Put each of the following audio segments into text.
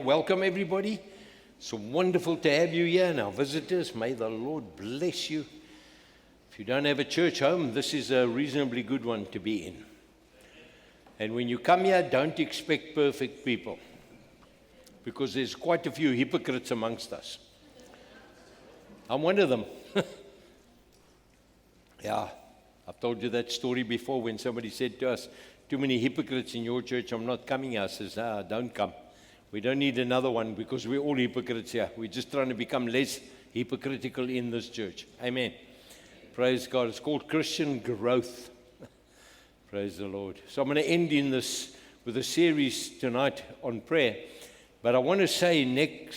Welcome, everybody. It's wonderful to have you here and our visitors. May the Lord bless you. If you don't have a church home, this is a reasonably good one to be in. And when you come here, don't expect perfect people, because there's quite a few hypocrites amongst us. I'm one of them. Yeah, I've told you that story before when somebody said to us, "Too many hypocrites in your church, I'm not coming." I says, "Don't come. We don't need another one because we're all hypocrites here. We're just trying to become less hypocritical in this church." Amen. Praise God. It's called Christian growth. Praise the Lord. So I'm going to end in this with a series tonight on prayer. But I want to say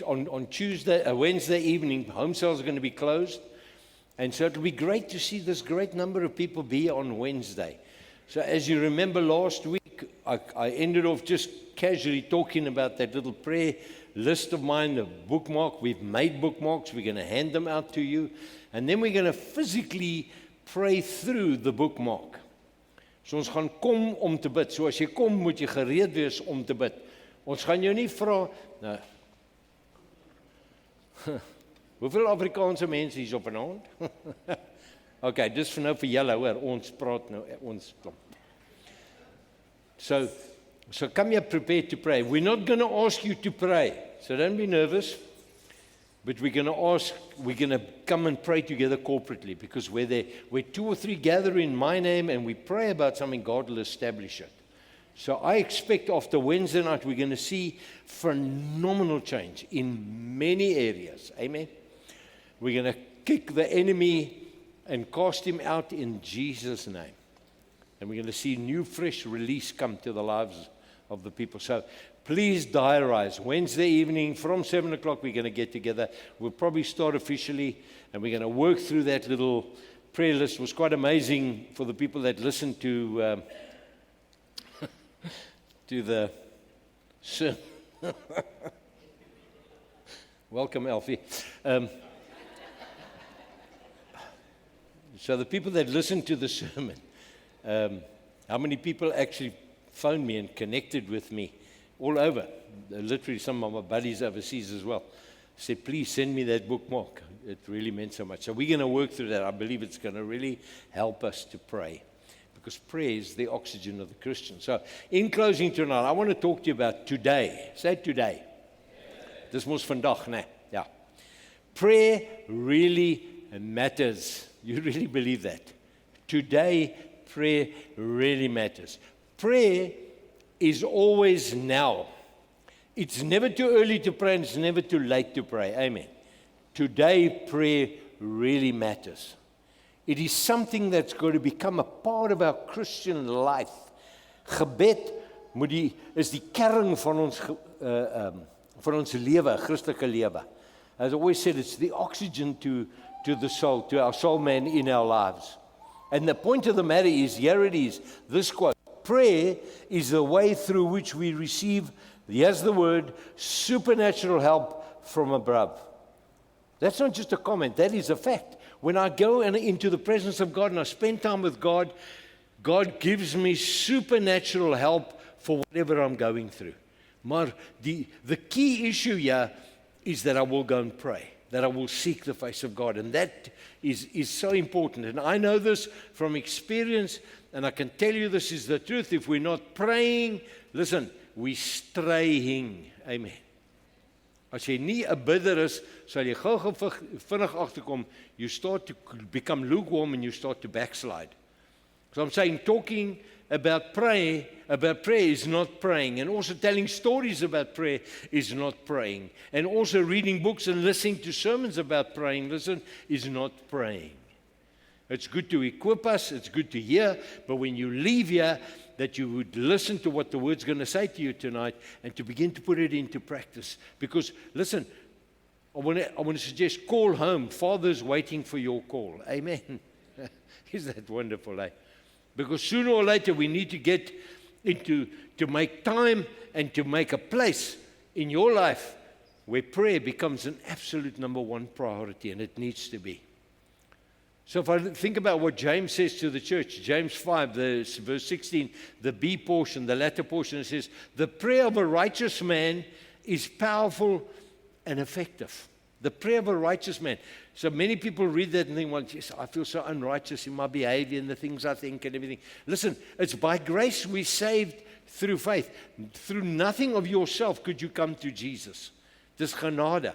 on Tuesday, Wednesday evening, home cells are going to be closed. And so it'll be great to see this great number of people be on Wednesday. So as you remember last week, I ended off just casually talking about that little prayer list of mine, the bookmark. We've made bookmarks. We're going to hand them out to you. And then we're going to physically pray through the bookmark. So ons gaan kom om te bid. So as jy kom, moet jy gereed wees om te bid. Ons gaan jou nie vra, nou, hoeveel Afrikaanse mense hier is op 'n hand? Okay, dis vir nou vir julle, hoor, ons praat nou, ons klop. So come here prepared to pray. We're not going to ask you to pray, so don't be nervous. But we're going to come and pray together corporately, because where 2 or 3 gather in my name and we pray about something, God will establish it. So I expect after Wednesday night we're going to see phenomenal change in many areas. Amen. We're going to kick the enemy and cast him out in Jesus' name. And we're going to see new, fresh release come to the lives of the people. So please diarize. Wednesday evening from 7 o'clock, we're going to get together. We'll probably start officially, and we're going to work through that little prayer list. It was quite amazing for the people that listened to the sermon. Welcome, Alfie. So the people that listened to the sermon, how many people actually phoned me and connected with me all over? Literally some of my buddies overseas as well said, "Please send me that bookmark." It really meant so much. So we're going to work through that. I believe it's going to really help us to pray, because prayer is the oxygen of the Christian. So in closing tonight, I want to talk to you about today. Say today. Dis mos vandag, né? Yeah. Prayer really matters. You really believe that? Today, prayer really matters. Prayer is always now. It's never too early to pray, and it's never too late to pray. Amen. Today, prayer really matters. It is something that's going to become a part of our Christian life. Gebed is die kern van ons lewe, Christelike lewe. As I always said, it's the oxygen to the soul, to our soul man in our lives. And the point of the matter is, here it is, this quote: prayer is the way through which we receive, here's the word, supernatural help from above. That's not just a comment, that is a fact. When I go into the presence of God and I spend time with God, God gives me supernatural help for whatever I'm going through. Maar the key issue here is that I will go and pray, that I will seek the face of God. And that is so important. And I know this from experience, and I can tell you this is the truth. If we're not praying, listen, we're straying. Amen. As jy nie 'n bidder is, sal jy gou vinnig agterkom, you start to become lukewarm and you start to backslide. So I'm saying talking about prayer is not praying, and also telling stories about prayer is not praying, and also reading books and listening to sermons about praying, is not praying. It's good to equip us, it's good to hear, but when you leave here, that you would listen to what the Word's going to say to you tonight and to begin to put it into practice. Because, listen, I want to suggest, call home. Father's waiting for your call. Amen. Is that wonderful, eh? Because sooner or later we need to get to make time and to make a place in your life where prayer becomes an absolute number one priority, and it needs to be. So if I think about what James says to the church, James 5, verse 16, the B portion, the latter portion, it says, "The prayer of a righteous man is powerful and effective. The prayer of a righteous man. So many people read that and think, well, yes, I feel so unrighteous in my behavior and the things I think and everything. Listen, it's by grace we saved through faith. Through nothing of yourself could you come to Jesus. Dis genade.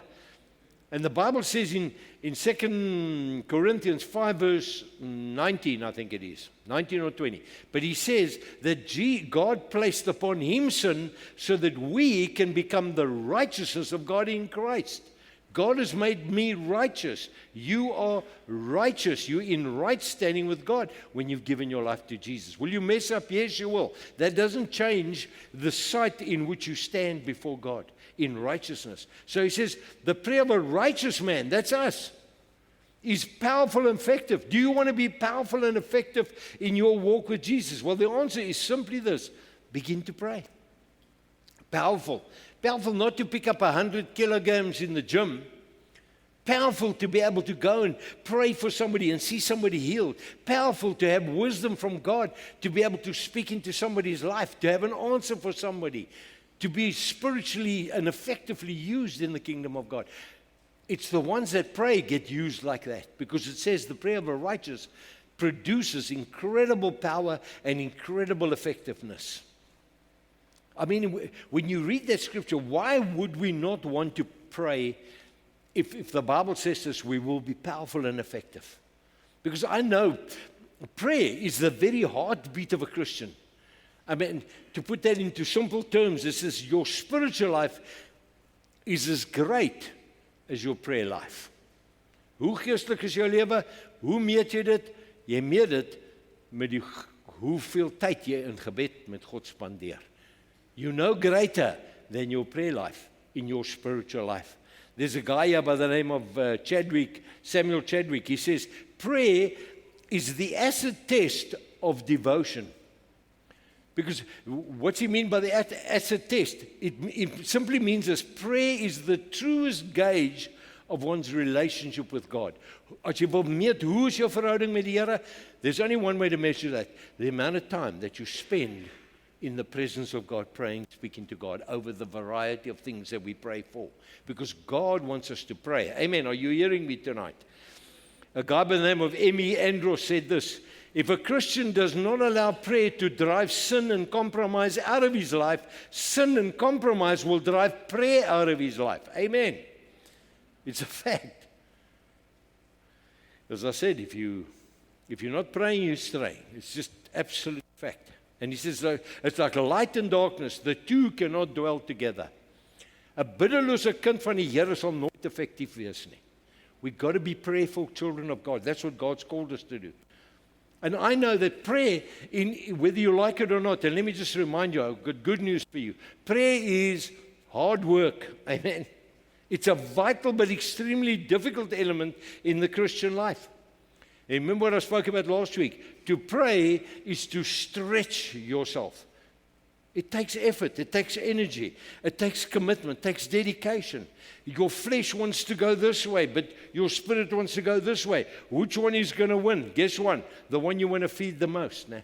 And the Bible says in 2 Corinthians 5 verse 19, I think it is, 19 or 20. But he says that God placed upon him sin so that we can become the righteousness of God in Christ. God has made me righteous. You are righteous. You're in right standing with God when you've given your life to Jesus. Will you mess up? Yes, you will. That doesn't change the sight in which you stand before God in righteousness. So he says, the prayer of a righteous man, that's us, is powerful and effective. Do you want to be powerful and effective in your walk with Jesus? Well, the answer is simply this. Begin to pray. Powerful. Powerful not to pick up 100 kilograms in the gym. Powerful to be able to go and pray for somebody and see somebody healed. Powerful to have wisdom from God, to be able to speak into somebody's life, to have an answer for somebody, to be spiritually and effectively used in the kingdom of God. It's the ones that pray get used like that, because it says the prayer of a righteous produces incredible power and incredible effectiveness. I mean, when you read that scripture, why would we not want to pray if the Bible says this, we will be powerful and effective? Because I know prayer is the very heartbeat of a Christian. I mean, to put that into simple terms, this is your spiritual life is as great as your prayer life. Hoe geestelik is jou lewe? Hoe meet jy dit? Jy meet dit met die hoeveel tyd jy in gebed met God spandeer. You're no greater than your prayer life in your spiritual life. There's a guy here by the name of Samuel Chadwick. He says, prayer is the acid test of devotion. Because what's he mean by the acid test? It simply means this: prayer is the truest gauge of one's relationship with God. As jy wil meet hoe is jou verhouding met die Here, there's only one way to measure that. The amount of time that you spend in the presence of God, praying, speaking to God over the variety of things that we pray for. Because God wants us to pray. Amen. Are you hearing me tonight? A guy by the name of M.E. Andrews said this: if a Christian does not allow prayer to drive sin and compromise out of his life, sin and compromise will drive prayer out of his life. Amen. It's a fact. As I said, if you're not praying, you stray. It's just absolute fact. And he says, it's like light and darkness. The two cannot dwell together. 'n biddelose kind van die Here sal nooit effektief wees nie. We've got to be prayerful children of God. That's what God's called us to do. And I know that prayer, whether you like it or not, and let me just remind you, I've got good news for you. Prayer is hard work. Amen. It's a vital but extremely difficult element in the Christian life. And remember what I spoke about last week? To pray is to stretch yourself. It takes effort, it takes energy, it takes commitment, it takes dedication. Your flesh wants to go this way, but your spirit wants to go this way. Which one is going to win? Guess what? The one you want to feed the most. Nah?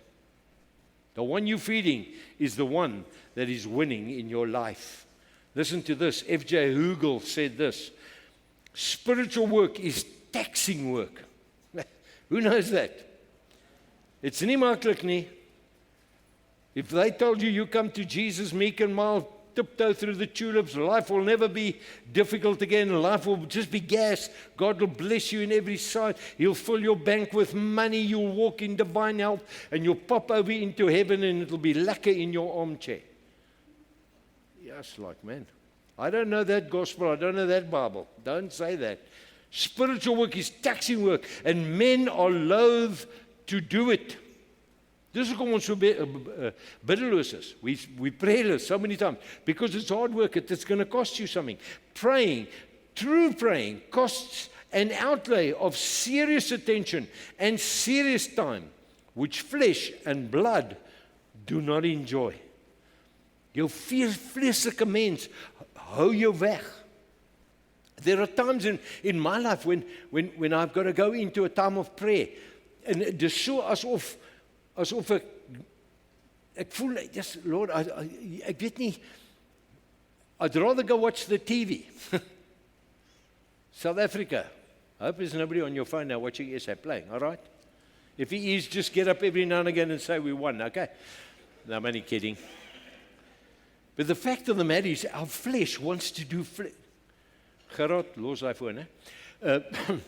The one you're feeding is the one that is winning in your life. Listen to this. F.J. Hugel said this: spiritual work is taxing work. Who knows that? It's nie maklik nie. If they told you come to Jesus meek and mild, tiptoe through the tulips, life will never be difficult again. Life will just be gas. God will bless you in every side. He'll fill your bank with money. You'll walk in divine health and you'll pop over into heaven and it'll be lekker in your armchair. Yes, like, man, I don't know that gospel. I don't know that Bible. Don't say that. Spiritual work is taxing work and men are loath to do it. Dis hoekom ons so biddeloos is. We prayless so many times because it's hard work. It's going to cost you something. Praying, true praying, costs an outlay of serious attention and serious time, which flesh and blood do not enjoy. Jou vleeslike mens hou jou weg. There are times in my life when I've got to go into a time of prayer, and it is so asof ek voel, yes, Lord, ek weet nie, I'd rather go watch the TV. South Africa. I hope there's nobody on your phone now watching SA playing, all right? If he is, just get up every now and again and say we won, okay? No, I'm only kidding. But the fact of the matter is, our flesh wants to do Gerard, los daai foon, hè?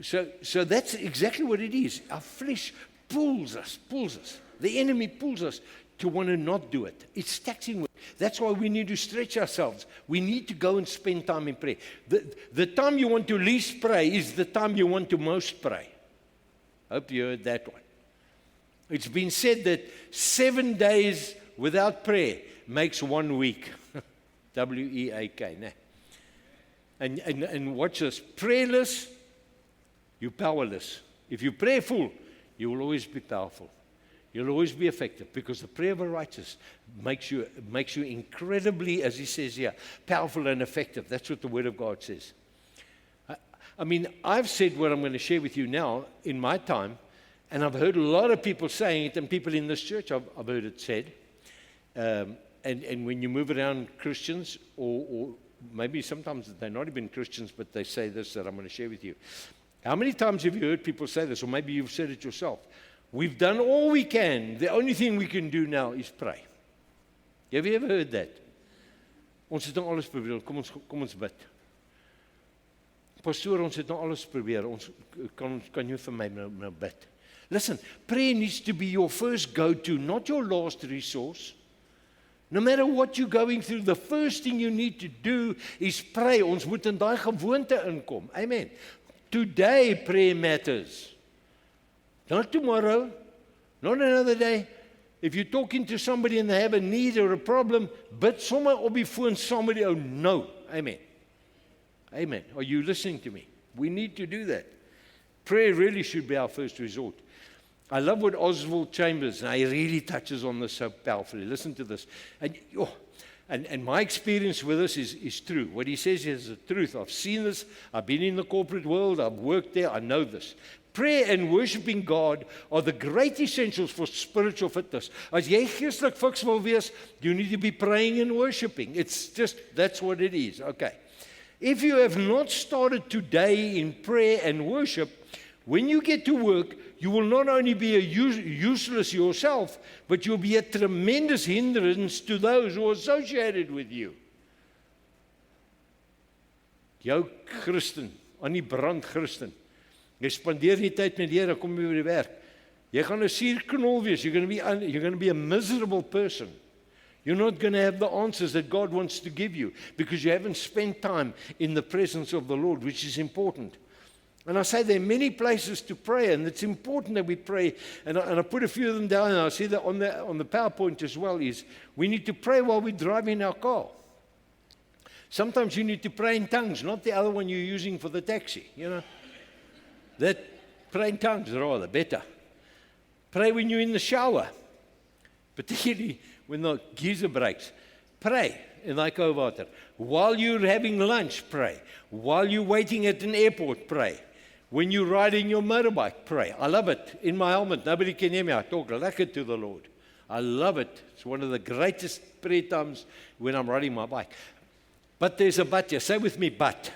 So that's exactly what it is. Our flesh pulls us. The enemy pulls us to want to not do it. It's taxing work. That's why we need to stretch ourselves. We need to go and spend time in prayer. The time you want to least pray is the time you want to most pray. Hope you heard that one. It's been said that 7 days without prayer makes 1 week. W-E-A-K. Nah. And watch this. Prayerless, you're powerless. If you're prayerful, you will always be powerful. You'll always be effective, because the prayer of a righteous makes you incredibly, as he says here, powerful and effective. That's what the Word of God says. I mean, I've said what I'm going to share with you now in my time, and I've heard a lot of people saying it, and people in this church, I've heard it said. And when you move around Christians, or maybe sometimes they're not even Christians, but they say this that I'm going to share with you. How many times have you heard people say this, or maybe you've said it yourself? We've done all we can. The only thing we can do now is pray. Have you ever heard that? Ons het nou alles probeer. Kom ons bid. Pastoor, ons het nou alles probeer. Ons kan jy vir my nou bid? Listen, prayer needs to be your first go-to, not your last resource. No matter what you're going through, the first thing you need to do is pray. Ons moet in daai gewoonte inkom. Amen. Today prayer matters. Not tomorrow, not another day. If you're talking to somebody and they have a need or a problem, bid somewhere op die foon somebody, oh no. Amen. Amen. Are you listening to me? We need to do that. Prayer really should be our first resort. I love what Oswald Chambers, and he really touches on this so powerfully. Listen to this. And my experience with this is true. What he says is the truth. I've seen this. I've been in the corporate world. I've worked there. I know this. Prayer and worshiping God are the great essentials for spiritual fitness. As jy geestelik fiks wil wees, you need to be praying and worshiping. It's just, that's what it is. Okay. If you have not started today in prayer and worship, when you get to work, you will not only be useless yourself, but you'll be a tremendous hindrance to those who are associated with you. Jou Christen, aan die brand Christen. Jy spandeer nie tyd met die Here, kom jy by die werk. Jy gaan 'n suurknol wees. You're going to be a miserable person. You're not going to have the answers that God wants to give you because you haven't spent time in the presence of the Lord, which is important. And I say there are many places to pray, and it's important that we pray. And I put a few of them down, and I see that on the PowerPoint as well, is we need to pray while we drive in our car. Sometimes you need to pray in tongues, not the other one you're using for the taxi, you know. That pray in tongues rather, better. Pray when you're in the shower, particularly when the geyser breaks. Pray in thy koue water. While you're having lunch, pray. While you're waiting at an airport, pray. When you're riding your motorbike, pray. I love it. In my helmet, nobody can hear me. I talk lekker to the Lord. I love it. It's one of the greatest prayer times when I'm riding my bike. But there's a but here. Say with me, but.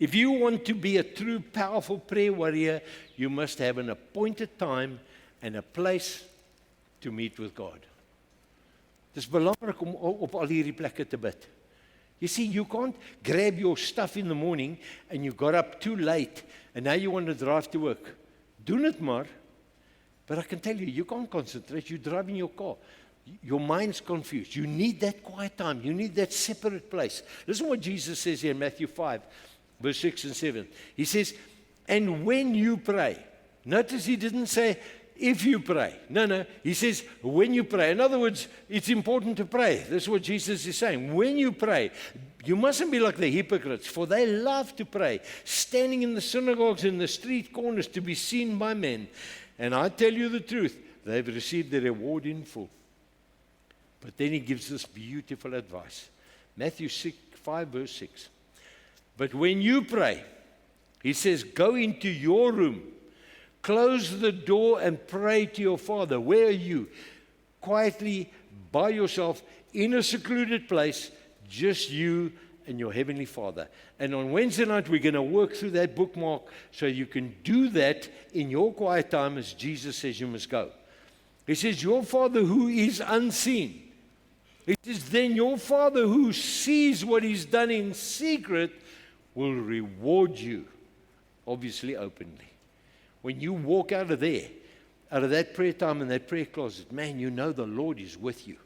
If you want to be a true, powerful prayer warrior, you must have an appointed time and a place to meet with God. Dit is belangrik om op al hierdie plekke te bid. You see, you can't grab your stuff in the morning and you got up too late and now you want to drive to work. Doen het maar. But I can tell you, you can't concentrate. You're driving your car. Your mind's confused. You need that quiet time. You need that separate place. Listen what Jesus says here in Matthew 5. Verse 6 and 7. He says, and when you pray. Notice he didn't say, if you pray. No. He says, when you pray. In other words, it's important to pray. That's what Jesus is saying. When you pray, you mustn't be like the hypocrites, for they love to pray, standing in the synagogues and the street corners to be seen by men. And I tell you the truth, they've received the reward in full. But then he gives this beautiful advice. Matthew 5, verse 6. But when you pray, he says, go into your room, close the door and pray to your Father. Where are you? Quietly by yourself in a secluded place, just you and your Heavenly Father. And on Wednesday night, we're going to work through that bookmark so you can do that in your quiet time as Jesus says you must go. He says, your Father who is unseen. It is then your Father who sees what is done in secret will reward you, obviously openly. When you walk out of there, out of that prayer time and that prayer closet, man, you know the Lord is with you.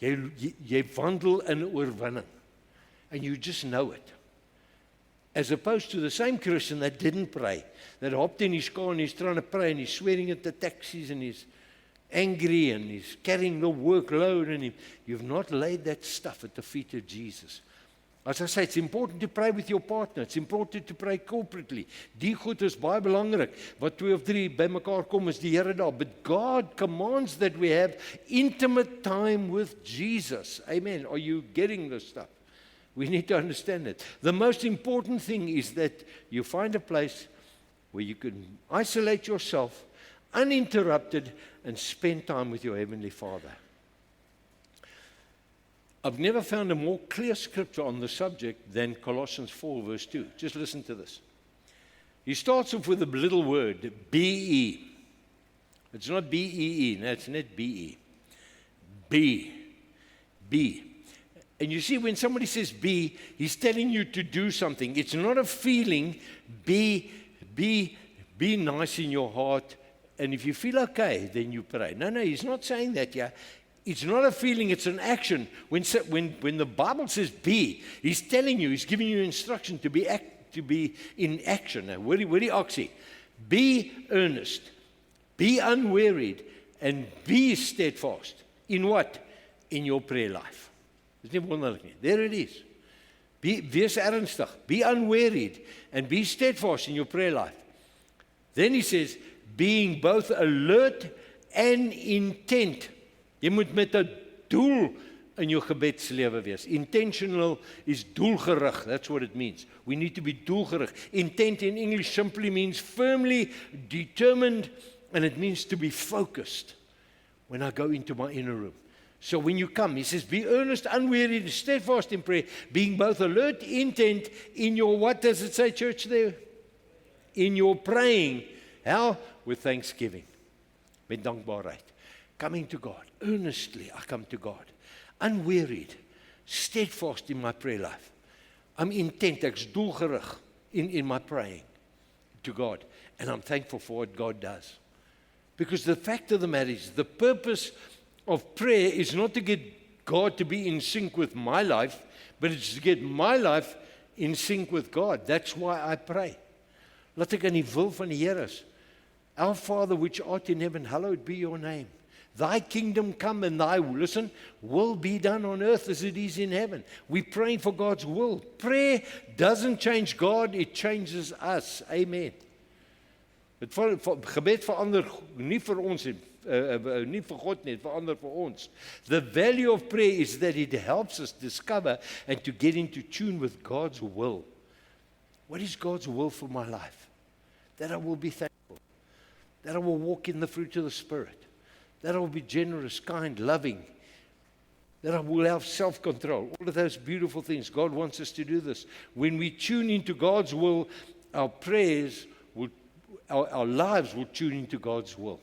Jy wandel in oorwinning. And you just know it. As opposed to the same Christian that didn't pray, that hopped in his car and he's trying to pray and he's swearing at the taxis and he's angry and he's carrying the workload and you've not laid that stuff at the feet of Jesus. As I say, it's important to pray with your partner. It's important to pray corporately. Die goed is baie belangrik. Wat 2 of 3 by mekaar kom is die Here daar. But God commands that we have intimate time with Jesus. Amen. Are you getting this stuff? We need to understand it. The most important thing is that you find a place where you can isolate yourself, uninterrupted, and spend time with your Heavenly Father. I've never found a more clear scripture on the subject than Colossians 4 verse 2. Just listen to this. He starts off with a little word, B-E. It's not B-E-E, no, it's not B-E. B. B. And you see, when somebody says be, he's telling you to do something. It's not a feeling. Be nice in your heart. And if you feel okay, then you pray. No, he's not saying that, yeah. It's not a feeling, it's an action. When the Bible says be, he's telling you, he's giving you instruction to be in action. Now, where oxy? Be earnest, be unwearied, and be steadfast. In what? In your prayer life. Dis nie wonderlik nie. There it is. Wees ernstig, be unwearied, and be steadfast in your prayer life. Then he says, being both alert and intent. Jy moet met 'n doel in jou gebedslewe wees. Intentional is doelgerig. That's what it means. We need to be doelgerig. Intent in English simply means firmly determined, and it means to be focused when I go into my inner room. So when you come, he says, be earnest, unwearied, steadfast in prayer, being both alert, intent in your, what does it say, church, there? In your praying. How? With thanksgiving. Met dankbaarheid. Coming to God. Earnestly, I come to God. Unwearied, steadfast in my prayer life. I'm intent, ek's doelgerig in my praying to God. And I'm thankful for what God does. Because the fact of the matter is, the purpose of prayer is not to get God to be in sync with my life, but it's to get my life in sync with God. That's why I pray. Laat ek in die wil van die Here is. Our Father which art in heaven, hallowed be your name. Thy kingdom come and thy, listen, will be done on earth as it is in heaven. We're praying for God's will. Prayer doesn't change God, it changes us. Amen. Gebed verander nie vir ons nie vir God nie, verander vir ons. The value of prayer is that it helps us discover and to get into tune with God's will. What is God's will for my life? That I will be thankful. That I will walk in the fruit of the Spirit. That I will be generous, kind, loving. That I will have self-control. All of those beautiful things. God wants us to do this. When we tune into God's will, our prayers will, our lives will tune into God's will.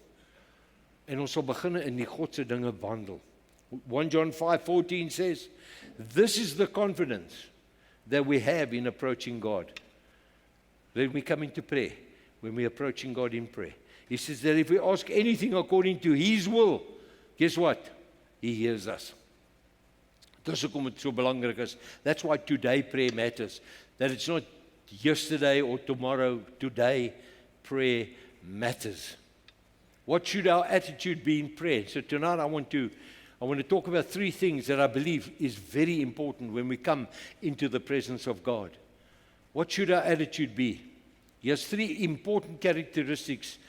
En ons sal begin in die God se dinge wandel. 1 John 5:14 says, this is the confidence that we have in approaching God. When we come into prayer, when we're approaching God in prayer. He says that if we ask anything according to His will, guess what? He hears us. Dis hoekom dit so belangrik is. That's why today prayer matters. That it's not yesterday or tomorrow. Today prayer matters. What should our attitude be in prayer? So tonight I want to talk about 3 things that I believe is very important when we come into the presence of God. What should our attitude be? Here's 3 important characteristics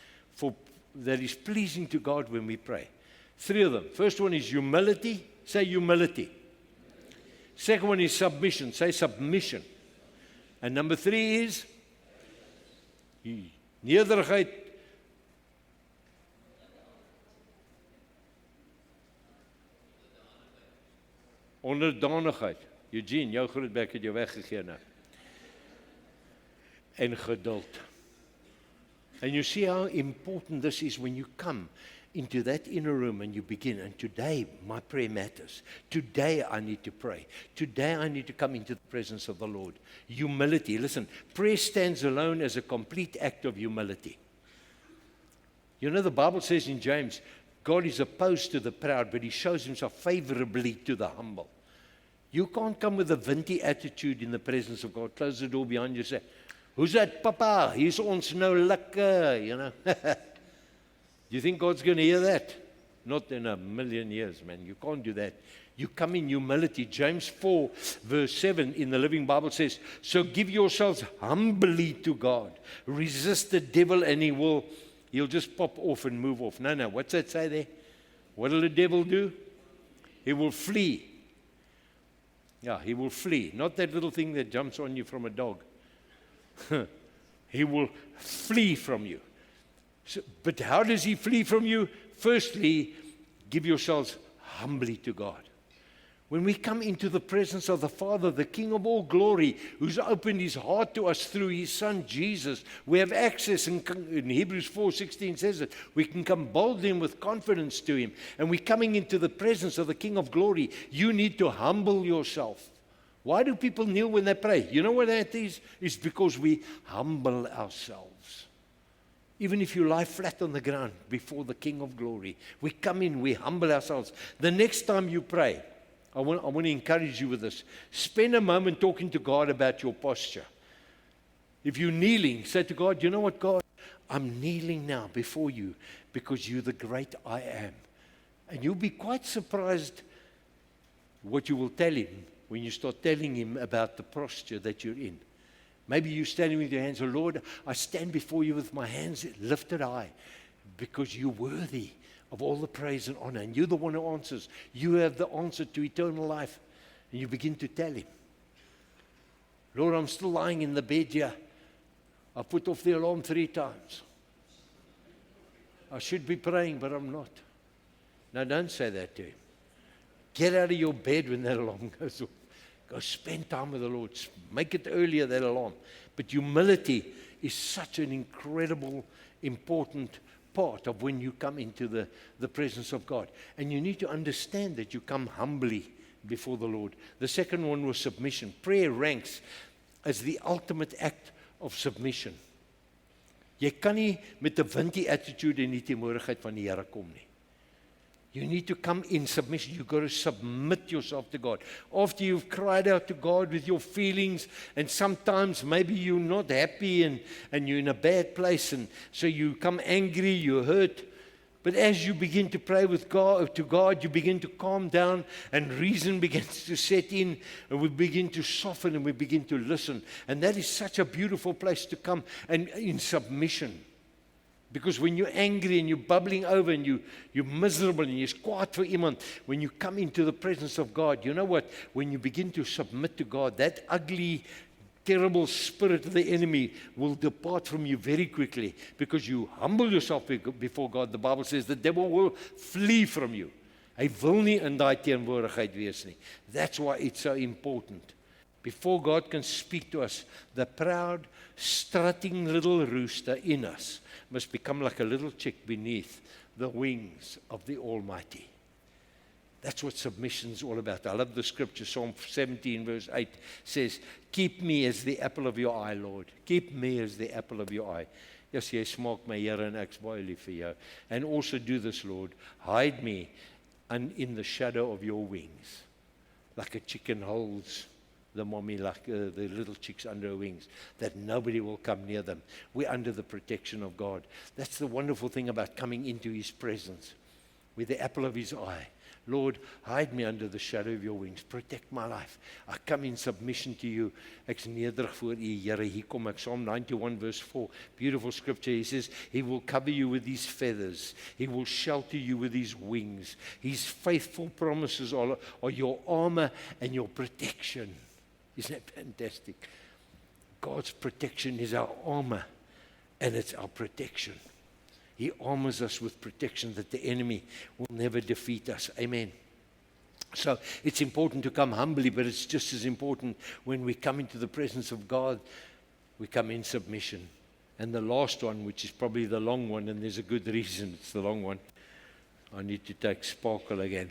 that is pleasing to God when we pray. 3 of them. First one is humility. Say humility. Second one is submission. Say submission. And number 3 is nederigheid. onderdanigheid. Eugene, jou grootbek het jou weggegee nou. En geduld. And you see how important this is when you come into that inner room and you begin. And today, my prayer matters. Today, I need to pray. Today, I need to come into the presence of the Lord. Humility. Listen, prayer stands alone as a complete act of humility. You know, the Bible says in James, God is opposed to the proud, but he shows himself favorably to the humble. You can't come with a vinty attitude in the presence of God. Close the door behind you and say, "Who's that, Papa? He's ons nou lekker," you know. You think God's going to hear that? Not in a million years, man. You can't do that. You come in humility. James 4, verse 7 in the Living Bible says, "So give yourselves humbly to God. Resist the devil and he'll just pop off and move off." No, what's that say there? What will the devil do? He will flee. Yeah, he will flee. Not that little thing that jumps on you from a dog. He will flee from you. So, but how does he flee from you? Firstly, give yourselves humbly to God. When we come into the presence of the Father, the King of all glory, who's opened his heart to us through his Son, Jesus, we have access, and in Hebrews 4:16 says it, we can come boldly and with confidence to him. And we're coming into the presence of the King of glory. You need to humble yourself. Why do people kneel when they pray? You know what that is? It's because we humble ourselves. Even if you lie flat on the ground before the King of glory, we come in, we humble ourselves. The next time you pray, I want to encourage you with this. Spend a moment talking to God about your posture. If you're kneeling, say to God, "You know what, God? I'm kneeling now before you because you're the great I am." And you'll be quite surprised what you will tell him when you start telling him about the posture that you're in. Maybe you're standing with your hands, "Oh Lord, I stand before you with my hands lifted high because you're worthy of all the praise and honor. And you're the one who answers. You have the answer to eternal life." And you begin to tell him, "Lord, I'm still lying in the bed here. I put off the alarm 3 times. I should be praying, but I'm not." Now, don't say that to him. Get out of your bed when that alarm goes off. Go spend time with the Lord. Make it earlier, that alarm. But humility is such an incredible, important part of when you come into the presence of God. And you need to understand that you come humbly before the Lord. The second one was submission. Prayer ranks as the ultimate act of submission. Jy kan nie met 'n vinty attitude in die teenwoordigheid van die Here kom nie. You need to come in submission. You've got to submit yourself to God. After you've cried out to God with your feelings, and sometimes maybe you're not happy and you're in a bad place, and so you come angry, you're hurt. But as you begin to pray with God, you begin to calm down, and reason begins to set in, and we begin to soften, and we begin to listen. And that is such a beautiful place to come, and in submission. Because when you're angry and you're bubbling over and you're miserable and you're kwaad for iemand, when you come into the presence of God, you know what? When you begin to submit to God, that ugly, terrible spirit of the enemy will depart from you very quickly, because you humble yourself before God. The Bible says the devil will flee from you. Hy wil nie in daai teenwoordigheid wees nie. That's why it's so important. Before God can speak to us, the proud, strutting little rooster in us must become like a little chick beneath the wings of the Almighty. That's what submission is all about. I love the scripture, Psalm 17 verse 8 says, "Keep me as the apple of your eye, Lord. Keep me as the apple of your eye." Yes, jy smaak my Here en ek's baie lief vir jou. And also do this, Lord. Hide me in the shadow of your wings. Like a chicken holds the mommy, like the little chicks under her wings, that nobody will come near them. We're under the protection of God. That's the wonderful thing about coming into his presence. With the apple of his eye. Lord, hide me under the shadow of your wings. Protect my life. I come in submission to you. Ek's nederig voor u, Here. Hier kom ek. Psalm 91 verse 4. Beautiful scripture. He says, he will cover you with his feathers. He will shelter you with his wings. His faithful promises are your armor and your protection. Isn't that fantastic? God's protection is our armor, and it's our protection. He armors us with protection that the enemy will never defeat us. Amen. So it's important to come humbly, but it's just as important when we come into the presence of God, we come in submission. And the last one, which is probably the long one, and there's a good reason it's the long one. I need to take Sparkle again.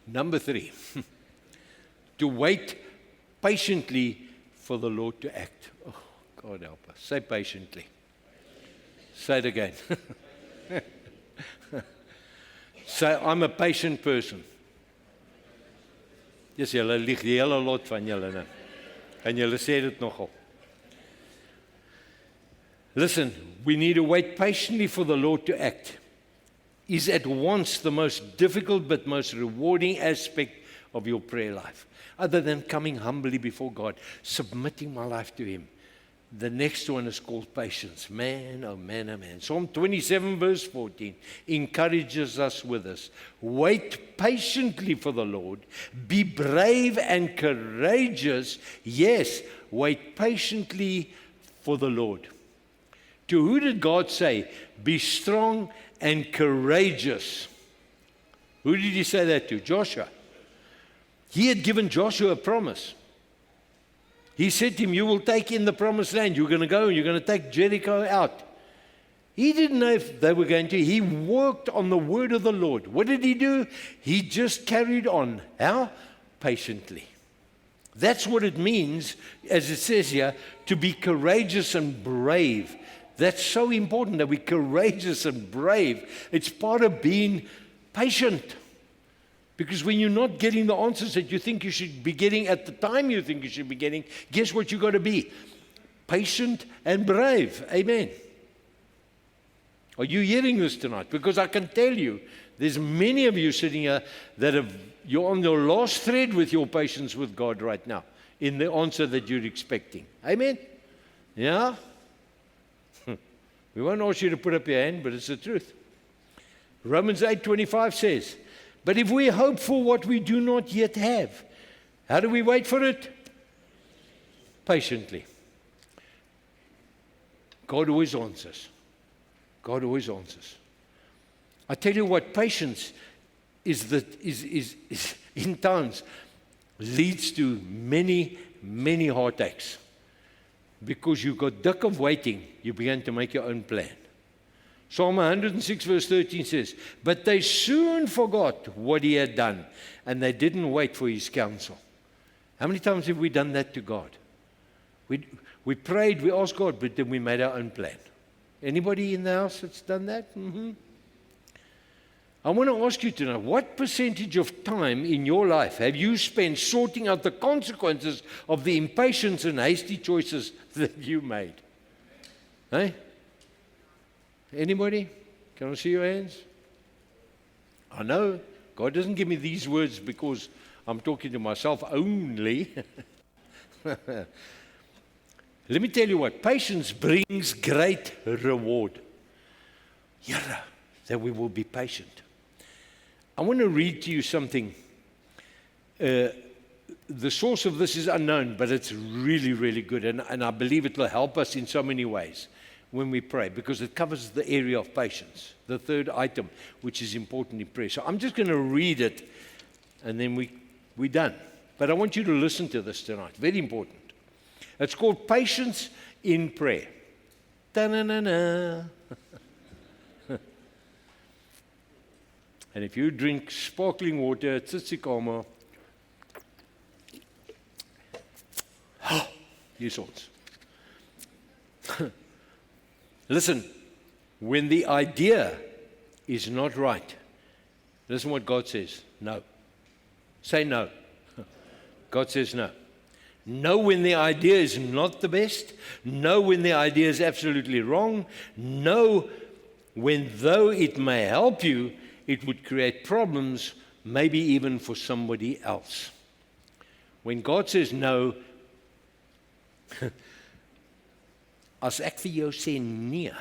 Number 3, to wait patiently for the Lord to act. Oh, God help us. Say patiently. Say it again. Say, I'm a patient person. Dis julle lieg die hele lot van julle nou. En julle sê dit nogal. Listen, we need to wait patiently for the Lord to act. Is at once the most difficult but most rewarding aspect of your prayer life. Other than coming humbly before God, submitting my life to Him. The next one is called patience. Man, oh man, oh man. Psalm 27 verse 14 encourages us with this. Wait patiently for the Lord. Be brave and courageous. Yes, wait patiently for the Lord. To who did God say, be strong and courageous? Who did He say that to? Joshua. He had given Joshua a promise. He said to him, you will take in the promised land. You're going to go and you're going to take Jericho out. He didn't know if they were going to. He worked on the word of the Lord. What did he do? He just carried on. How? Patiently. That's what it means, as it says here, to be courageous and brave. That's so important that we're courageous and brave. It's part of being patient. Because when you're not getting the answers that you think you should be getting at the time you think you should be getting, guess what you've got to be? Patient and brave. Amen. Are you hearing this tonight? Because I can tell you, there's many of you sitting here that you're on your last thread with your patience with God right now, in the answer that you're expecting. Amen? Yeah? We won't ask you to put up your hand, but it's the truth. Romans 8:25 says, but if we hope for what we do not yet have, how do we wait for it? Patiently. God always answers. God always answers. I tell you what, patience is in times leads to many, many heartaches. Because you got dick of waiting, you began to make your own plan. Psalm 106 verse 13 says, but they soon forgot what He had done, and they didn't wait for His counsel. How many times have we done that to God? We prayed, we asked God, but then we made our own plan. Anybody in the house that's done that? Mm-hmm. I want to ask you to know, what percentage of time in your life have you spent sorting out the consequences of the impatience and hasty choices that you made? Hey? Anybody? Can I see your hands? I know God doesn't give me these words because I'm talking to myself only. Let me tell you what, patience brings great reward. Here, that we will be patient. I want to read to you something. The source of this is unknown, but it's really, really good. And I believe it will help us in so many ways when we pray, because it covers the area of patience, the third item, which is important in prayer. So I'm just going to read it, and then we're done. But I want you to listen to this tonight. Very important. It's called Patience in Prayer. Ta-na-na-na. And if you drink sparkling water at Tsitsikamma, you sorts. Listen, when the idea is not right, listen what God says. No. Say no. God says no. No when the idea is not the best. No when the idea is absolutely wrong. No when, though it may help you, it would create problems, maybe even for somebody else. When God says no, as ek vir jou sê nee,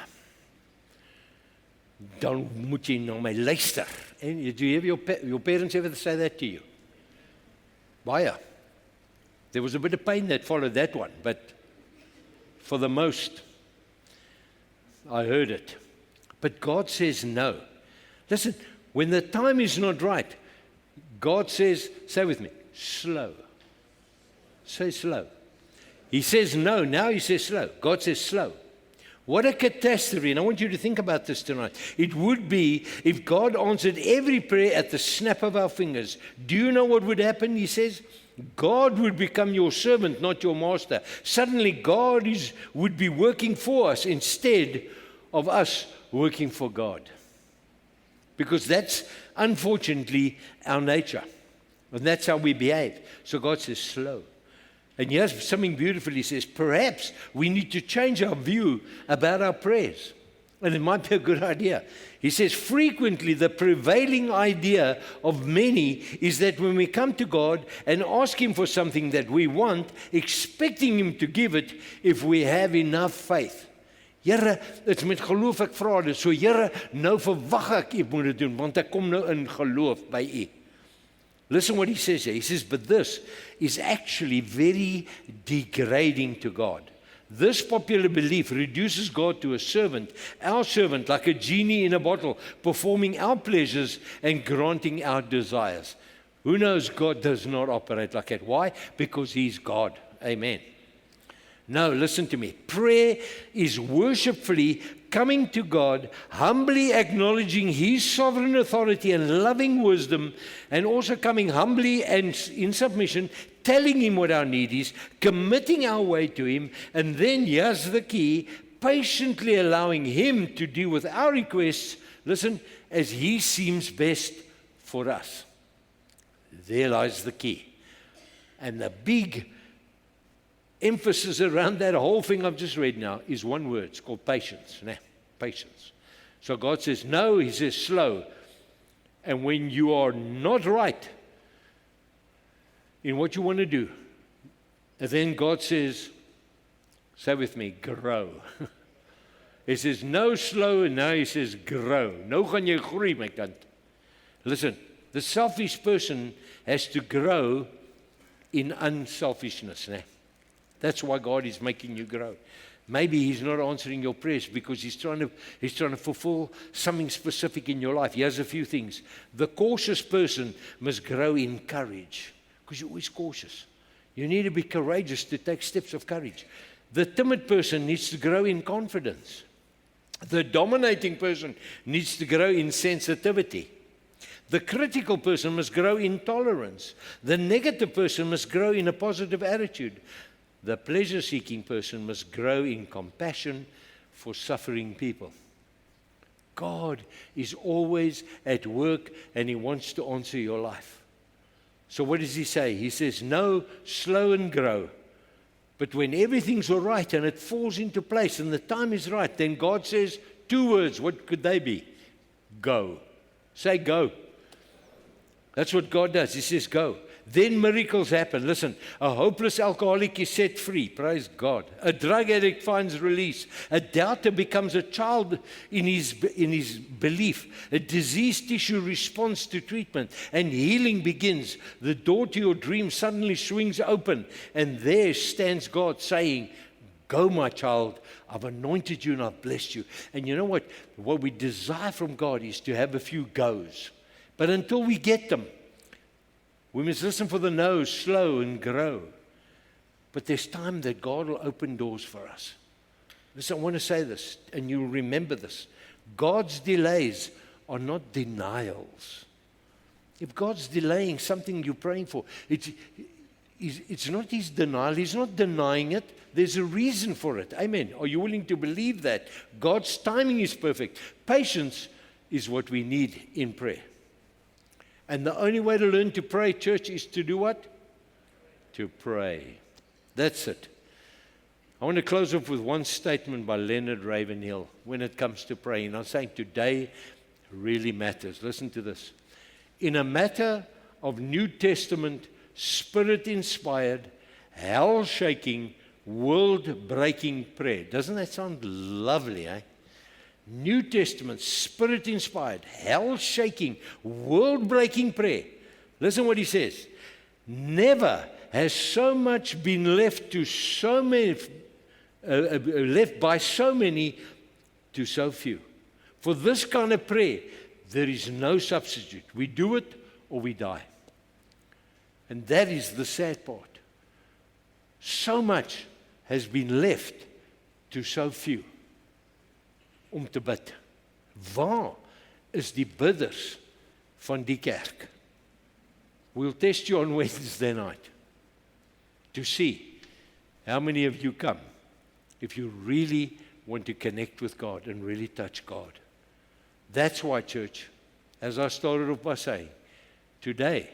dan moet jy na my luister. And do you have your parents ever say that to you? Baie. There was a bit of pain that followed that one, but for the most. I heard it. But God says no. Listen, when the time is not right, God says, say with me, slow. Say slow. He says no, now he says slow. God says slow. What a catastrophe, and I want you to think about this tonight. It would be if God answered every prayer at the snap of our fingers. Do you know what would happen? He says, God would become your servant, not your master. Suddenly, God would be working for us instead of us working for God. Because that's, unfortunately, our nature. And that's how we behave. So God says, slow. And here's something beautiful. He says, perhaps we need to change our view about our prayers. And it might be a good idea. He says, frequently the prevailing idea of many is that when we come to God and ask Him for something that we want, expecting Him to give it if we have enough faith. Here, dit's met geloof ek vra dit. So Here, nou verwag ek U moet dit doen, want ek kom nou in geloof by U. Listen what he says here. He says, but this is actually very degrading to God. This popular belief reduces God to a servant, our servant, like a genie in a bottle, performing our pleasures and granting our desires. Who knows God does not operate like that? Why? Because He's God. Amen. No, listen to me. Prayer is worshipfully coming to God, humbly acknowledging His sovereign authority and loving wisdom, and also coming humbly and in submission, telling Him what our need is, committing our way to Him, and then, here's the key, patiently allowing Him to deal with our requests, listen, as He seems best for us. There lies the key. And the big emphasis around that whole thing I've just read now is one word. It's called patience. Patience. So God says no, He says slow. And when you are not right in what you want to do, and then God says, say with me, grow. He says no slow, and now He says grow. Nou gaan jy groei, my kind. Listen, the selfish person has to grow in unselfishness. That's why God is making you grow. Maybe He's not answering your prayers because He's trying to fulfill something specific in your life. Here's a few things. The cautious person must grow in courage because you're always cautious. You need to be courageous to take steps of courage. The timid person needs to grow in confidence. The dominating person needs to grow in sensitivity. The critical person must grow in tolerance. The negative person must grow in a positive attitude. The pleasure-seeking person must grow in compassion for suffering people. God is always at work and He wants to answer your life. So what does He say? He says, no, slow and grow. But when everything's all right and it falls into place and the time is right, then God says two words. What could they be? Go. Say go. That's what God does. He says go. Then miracles happen. Listen, a hopeless alcoholic is set free. Praise God. A drug addict finds release. A doubter becomes a child in his belief. A diseased tissue responds to treatment and healing begins. The door to your dream suddenly swings open and there stands God saying, go, my child, I've anointed you and I've blessed you. And you know what? What we desire from God is to have a few goes. But until we get them, we must listen for the no's, slow and grow. But there's time that God will open doors for us. Listen, I want to say this, and you'll remember this. God's delays are not denials. If God's delaying something you're praying for, it's not His denial. He's not denying it. There's a reason for it. Amen. Are you willing to believe that? God's timing is perfect. Patience is what we need in prayer. And the only way to learn to pray, church, is to do what? To pray. That's it. I want to close off with one statement by Leonard Ravenhill when it comes to praying. I'm saying today really matters. Listen to this. In a matter of New Testament, Spirit-inspired, hell-shaking, world-breaking prayer. Doesn't that sound lovely, eh? New Testament, Spirit-inspired, hell-shaking, world-breaking prayer. Listen what he says. Never has so much been left to so many left by so many to so few. For this kind of prayer, there is no substitute. We do it or we die. And that is the sad part. So much has been left to so few om te bid. Waar is die bidders van die kerk? We'll test you on Wednesday night to see how many of you come if you really want to connect with God and really touch God. That's why, church, as I started off by saying, today,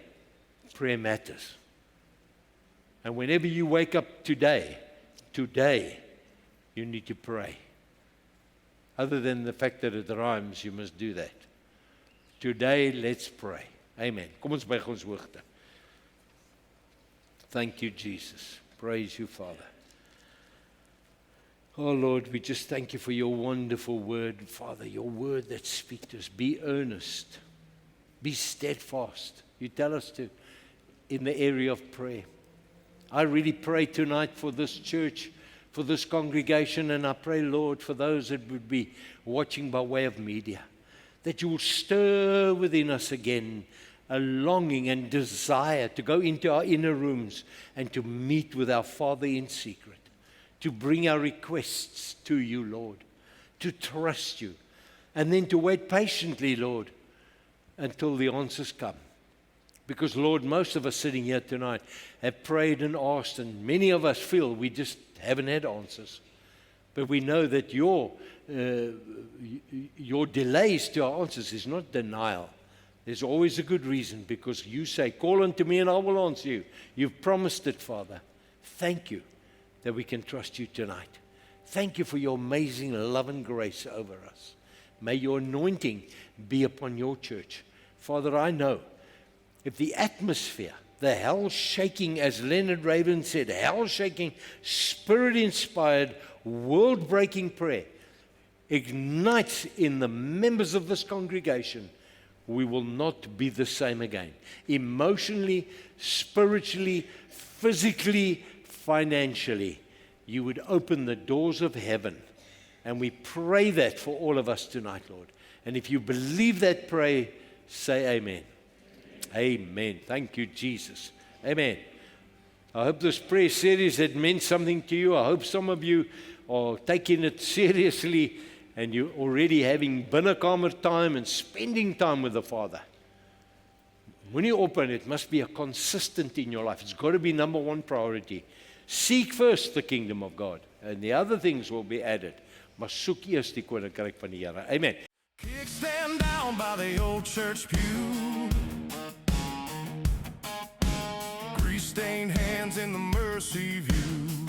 prayer matters. And whenever you wake up today, you need to pray. Other than the fact that it rhymes, you must do that. Today, let's pray. Amen. Kom ons buig ons hoogte. Thank you, Jesus. Praise you, Father. Oh, Lord, we just thank you for your wonderful word, Father, your word that speaks to us. Be earnest. Be steadfast. You tell us to in the area of prayer. I really pray tonight for this church, for this congregation, and I pray, Lord, for those that would be watching by way of media, that you will stir within us again a longing and desire to go into our inner rooms and to meet with our Father in secret, to bring our requests to you, Lord, to trust you, and then to wait patiently, Lord, until the answers come. Because, Lord, most of us sitting here tonight have prayed and asked, and many of us feel we just haven't had answers. But we know that your delays to our answers is not denial. There's always a good reason, because you say, call unto me and I will answer you. You've promised it, Father. Thank you that we can trust you tonight. Thank you for your amazing love and grace over us. May your anointing be upon your church. Father, I know if the atmosphere, the hell-shaking, as Leonard Raven said, hell-shaking, spirit-inspired, world-breaking prayer ignites in the members of this congregation, we will not be the same again. Emotionally, spiritually, physically, financially, you would open the doors of heaven. And we pray that for all of us tonight, Lord. And if you believe that, pray, say amen. Amen. Thank you, Jesus. Amen. I hope this prayer series had meant something to you. I hope some of you are taking it seriously and you're already having binnekamer time and spending time with the Father. When you open, it must be a consistent in your life. It's got to be number one priority. Seek first the kingdom of God, and the other things will be added. Maar soek eers die koninkryk van die Here. Amen. Kickstand down by the old church pew. Grease-stained hands in the mercy view.